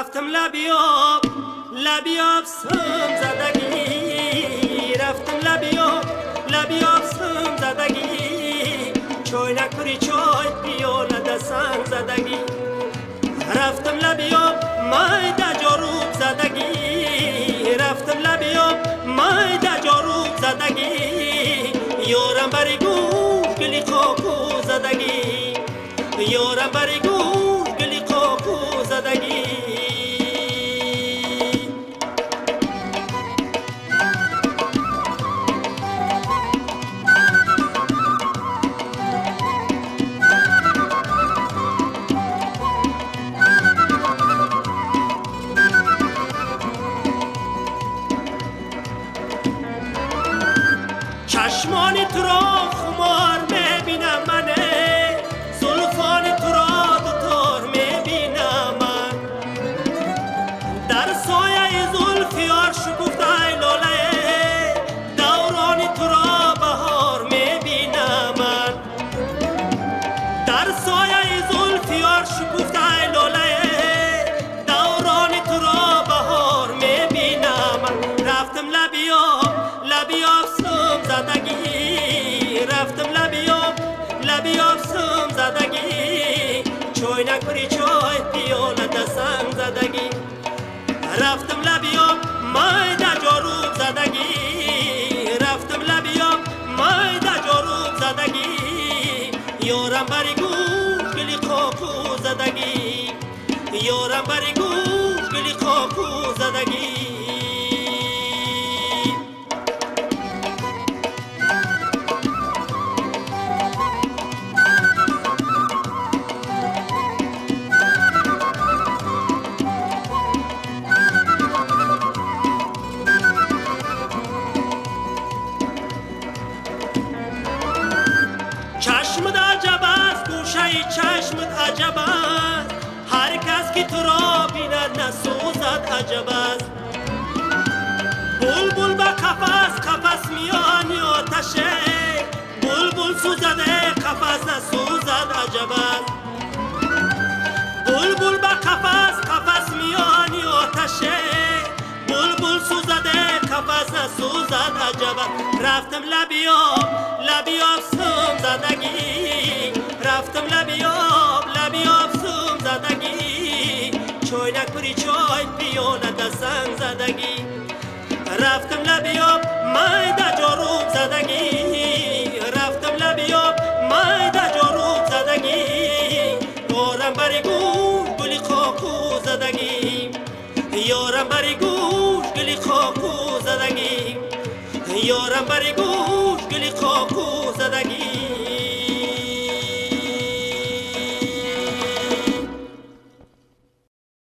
رفتم لبیاب لبیاب سم زدگی، رفتم لبیاب لبیاب سم زدگی، چای نکری چای پیاله دسنگ زدگی. رفتم لبیاب مایده جاروب زدگی، رفتم لبیاب مایده جاروب زدگی، یارم بری گوش گلی خاکو زدگی، یارم بری گوش گلی خاکو زدگی. چشمانی تو را خمار میبینم منه، زلفانی تو را دوتار میبینم من، در سایه زلفیار شکفته ای لاله، دورانی تو را بهار میبینم من، در سایه زلفیار شکفته ای لاله، دورانی تو را بهار میبینم من. رفتم لبیاب لبیاب سم زدگی، رفتم لبیاب لبیاب سم زدگی، چای نکری چای پیاله دسنگ زدگی. رفتم لبیاب مایده جاروب زدگی، رفتم لبیاب مایده جاروب زدگی، یارم بری گوش گلی خاکو زدگی، یارم بری گوش گلی خاکو زدگی. چشمت عجب است گوشه چشمت عجب است، هر کس که تو را بیند نسوزد عجب است. بلبل به قفس قفس میانی آتشه، بلبل سوزده قفس نسوزد عجب است. بلبل به قفس قفس میانی آتشه، بلبل سوزده قفس نسوزد عجب است. رفتم لبیاب لبیاب سم زدگی، رفتم لبیاب لبیاب سم زدگی، چای نکری چای پیاله دسنگ زدگی. رفتم لبیاب مایده جاروب زدگی، رفتم لبیاب مایده جاروب زدگی، یارم بری گوش گلی خاکو زدگی، یارم بری گوش گلی خاکو زدگی، یارم بری گوش گلی خاکو زدگی.